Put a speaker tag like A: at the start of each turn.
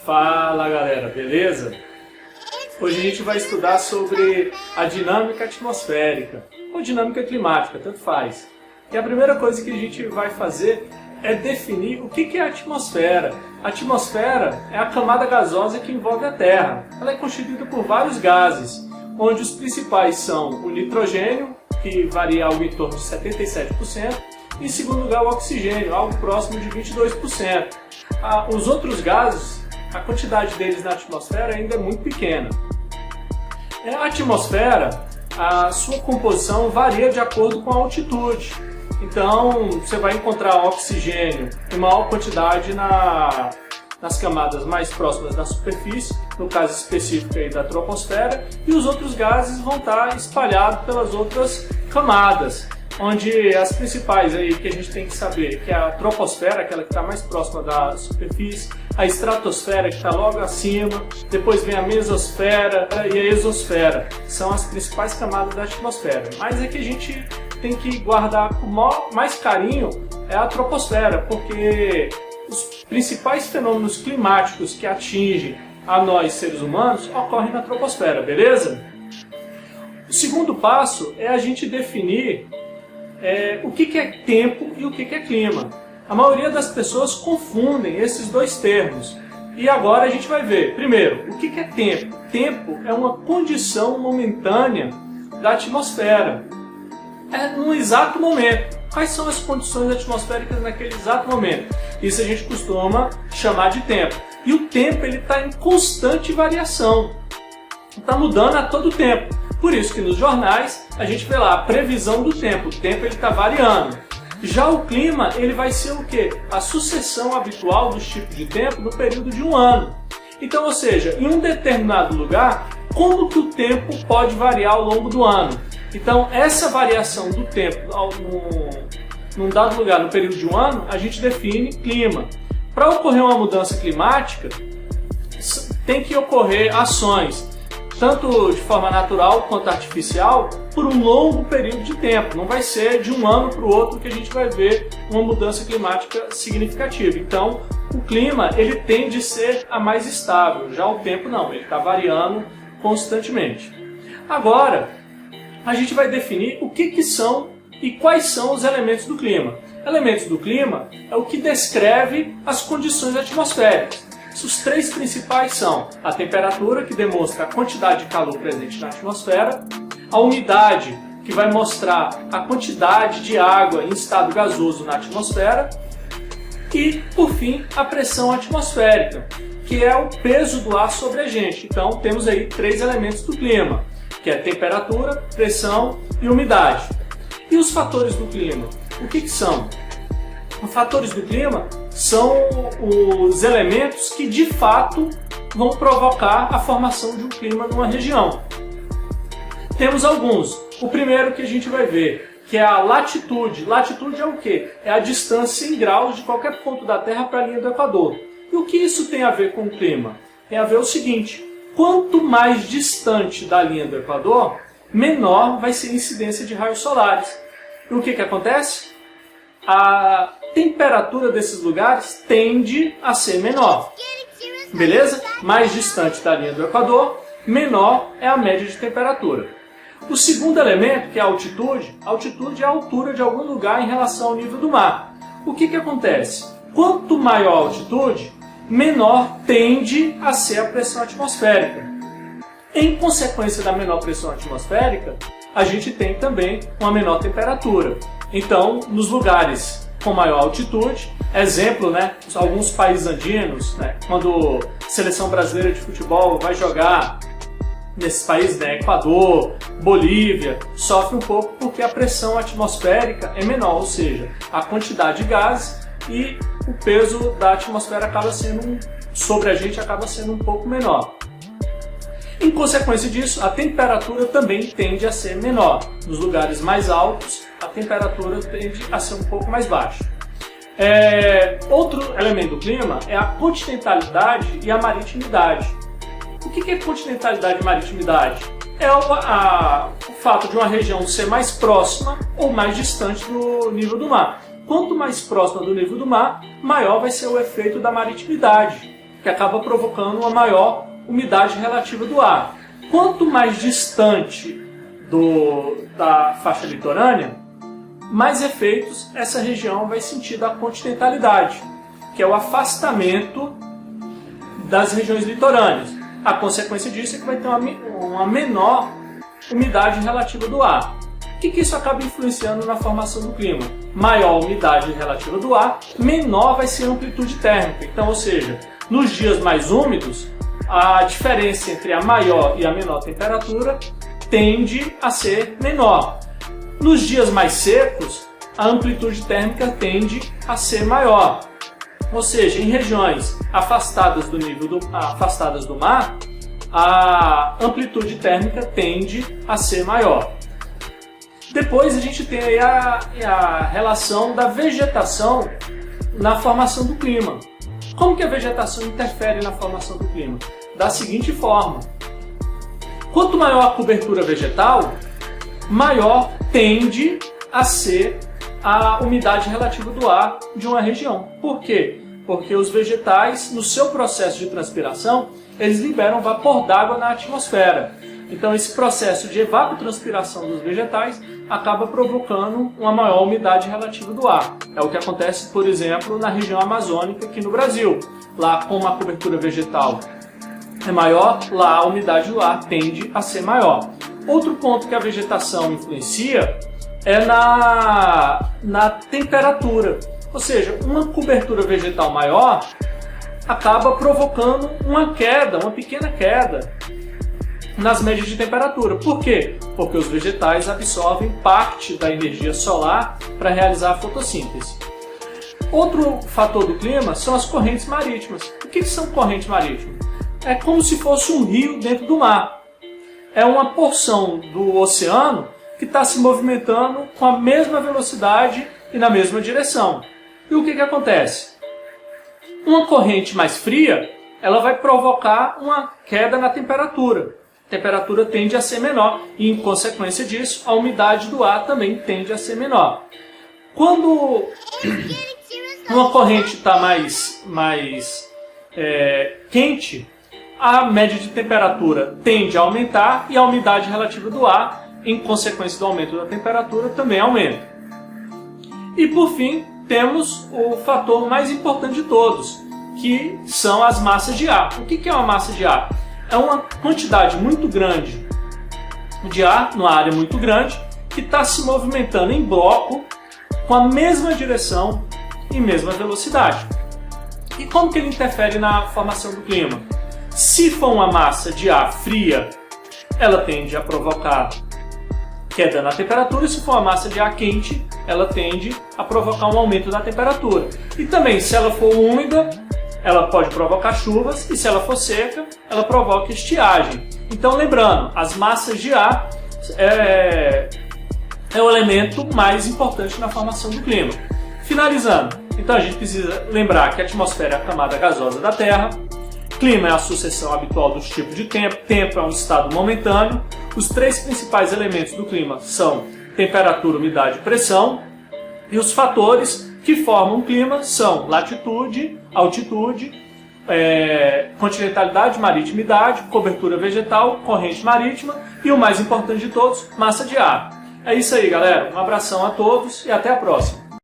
A: Fala galera, beleza? Hoje a gente vai estudar sobre a dinâmica atmosférica, ou dinâmica climática, tanto faz. E a primeira coisa que a gente vai fazer é definir o que é a atmosfera. A atmosfera é a camada gasosa que envolve a Terra. Ela é constituída por vários gases, onde os principais são o nitrogênio, que varia algo em torno de 77%, e em segundo lugar o oxigênio, algo próximo de 22%. Os outros gases, a quantidade deles na atmosfera ainda é muito pequena. A atmosfera, a sua composição varia de acordo com a altitude. Então, você vai encontrar oxigênio em maior quantidade nas camadas mais próximas da superfície, no caso específico aí da troposfera, e os outros gases vão estar espalhados pelas outras camadas, onde as principais aí que a gente tem que saber, que é a troposfera, aquela que está mais próxima da superfície, a estratosfera, que está logo acima, depois vem a mesosfera e a exosfera, são as principais camadas da atmosfera. Mas é que a gente tem que guardar com mais carinho é a troposfera, porque os principais fenômenos climáticos que atingem a nós seres humanos ocorrem na troposfera, beleza? O segundo passo é a gente definir o que é tempo e o que é clima. A maioria das pessoas confundem esses dois termos. E agora a gente vai ver, primeiro, o que é tempo? Tempo é uma condição momentânea da atmosfera. É num exato momento. Quais são as condições atmosféricas naquele exato momento? Isso a gente costuma chamar de tempo. E o tempo está em constante variação. Está mudando a todo tempo. Por isso que nos jornais a gente vê lá a previsão do tempo. O tempo está variando. Já o clima ele vai ser o quê? A sucessão habitual dos tipos de tempo no período de um ano. Então, ou seja, em um determinado lugar, como que o tempo pode variar ao longo do ano? Então, essa variação do tempo num dado lugar no período de um ano, a gente define clima. Para ocorrer uma mudança climática, tem que ocorrer ações, tanto de forma natural quanto artificial, por um longo período de tempo. Não vai ser de um ano para o outro que a gente vai ver uma mudança climática significativa. Então, o clima ele tende a ser a mais estável, já o tempo não, ele está variando constantemente. Agora, a gente vai definir o que são e quais são os elementos do clima. Elementos do clima é o que descreve as condições atmosféricas. Os três principais são a temperatura, que demonstra a quantidade de calor presente na atmosfera, a umidade, que vai mostrar a quantidade de água em estado gasoso na atmosfera, e, por fim, a pressão atmosférica, que é o peso do ar sobre a gente. Então, temos aí três elementos do clima, que é temperatura, pressão e umidade. E os fatores do clima? O que são? Os fatores do clima são os elementos que de fato vão provocar a formação de um clima numa região. Temos alguns. O primeiro que a gente vai ver, que é a latitude. Latitude é o quê? É a distância em graus de qualquer ponto da Terra para a linha do Equador. E o que isso tem a ver com o clima? Tem a ver o seguinte: quanto mais distante da linha do Equador, menor vai ser a incidência de raios solares. E o que acontece? A temperatura desses lugares tende a ser menor. Beleza? Mais distante da linha do Equador, menor é a média de temperatura. O segundo elemento, que é a altitude é a altura de algum lugar em relação ao nível do mar. O que acontece? Quanto maior a altitude, menor tende a ser a pressão atmosférica. Em consequência da menor pressão atmosférica, a gente tem também uma menor temperatura. Então, nos lugares com maior altitude, exemplo, alguns países andinos, quando a seleção brasileira de futebol vai jogar nesses países, Equador, Bolívia, sofre um pouco porque a pressão atmosférica é menor, ou seja, a quantidade de gases e o peso da atmosfera sobre a gente acaba sendo um pouco menor. Em consequência disso, a temperatura também tende a ser menor. Nos lugares mais altos, a temperatura tende a ser um pouco mais baixa. Outro elemento do clima é a continentalidade e a maritimidade. O que é continentalidade e maritimidade? É o fato de uma região ser mais próxima ou mais distante do nível do mar. Quanto mais próxima do nível do mar, maior vai ser o efeito da maritimidade. que acaba provocando uma maior umidade relativa do ar. Quanto mais distante da faixa litorânea, mais efeitos essa região vai sentir da continentalidade, que é o afastamento das regiões litorâneas. A consequência disso é que vai ter uma menor umidade relativa do ar. O que isso acaba influenciando na formação do clima? Maior umidade relativa do ar, menor vai ser a amplitude térmica. Então, ou seja, nos dias mais úmidos, a diferença entre a maior e a menor temperatura tende a ser menor. Nos dias mais secos, a amplitude térmica tende a ser maior. Ou seja, em regiões afastadas afastadas do mar, a amplitude térmica tende a ser maior. Depois a gente tem aí a relação da vegetação na formação do clima. Como que a vegetação interfere na formação do clima? Da seguinte forma: quanto maior a cobertura vegetal, maior tende a ser a umidade relativa do ar de uma região. Por quê? Porque os vegetais, no seu processo de transpiração, eles liberam vapor d'água na atmosfera. Então esse processo de evapotranspiração dos vegetais acaba provocando uma maior umidade relativa do ar. É o que acontece, por exemplo, na região amazônica aqui no Brasil. Lá, como a cobertura vegetal é maior, lá a umidade do ar tende a ser maior. Outro ponto que a vegetação influencia é na temperatura. Ou seja, uma cobertura vegetal maior acaba provocando uma pequena queda nas médias de temperatura. Por quê? Porque os vegetais absorvem parte da energia solar para realizar a fotossíntese. Outro fator do clima são as correntes marítimas. O que são correntes marítimas? É como se fosse um rio dentro do mar. É uma porção do oceano que está se movimentando com a mesma velocidade e na mesma direção. E o que acontece? Uma corrente mais fria, ela vai provocar uma queda na temperatura. A temperatura tende a ser menor e, em consequência disso, a umidade do ar também tende a ser menor. Quando uma corrente está mais quente, a média de temperatura tende a aumentar e a umidade relativa do ar, em consequência do aumento da temperatura, também aumenta. E, por fim, temos o fator mais importante de todos, que são as massas de ar. O que é uma massa de ar? É uma quantidade muito grande de ar, numa área muito grande, que está se movimentando em bloco com a mesma direção e mesma velocidade. E como que ele interfere na formação do clima? Se for uma massa de ar fria, ela tende a provocar queda na temperatura, e se for uma massa de ar quente, ela tende a provocar um aumento da temperatura. E também, se ela for úmida, ela pode provocar chuvas, e se ela for seca, ela provoca estiagem. Então, lembrando, as massas de ar é o elemento mais importante na formação do clima. Finalizando, então a gente precisa lembrar que a atmosfera é a camada gasosa da Terra, clima é a sucessão habitual dos tipos de tempo, tempo é um estado momentâneo. Os três principais elementos do clima são temperatura, umidade e pressão, e os fatores que formam o clima são latitude, altitude, continentalidade, maritimidade, cobertura vegetal, corrente marítima e o mais importante de todos, massa de ar. É isso aí, galera. Um abração a todos e até a próxima.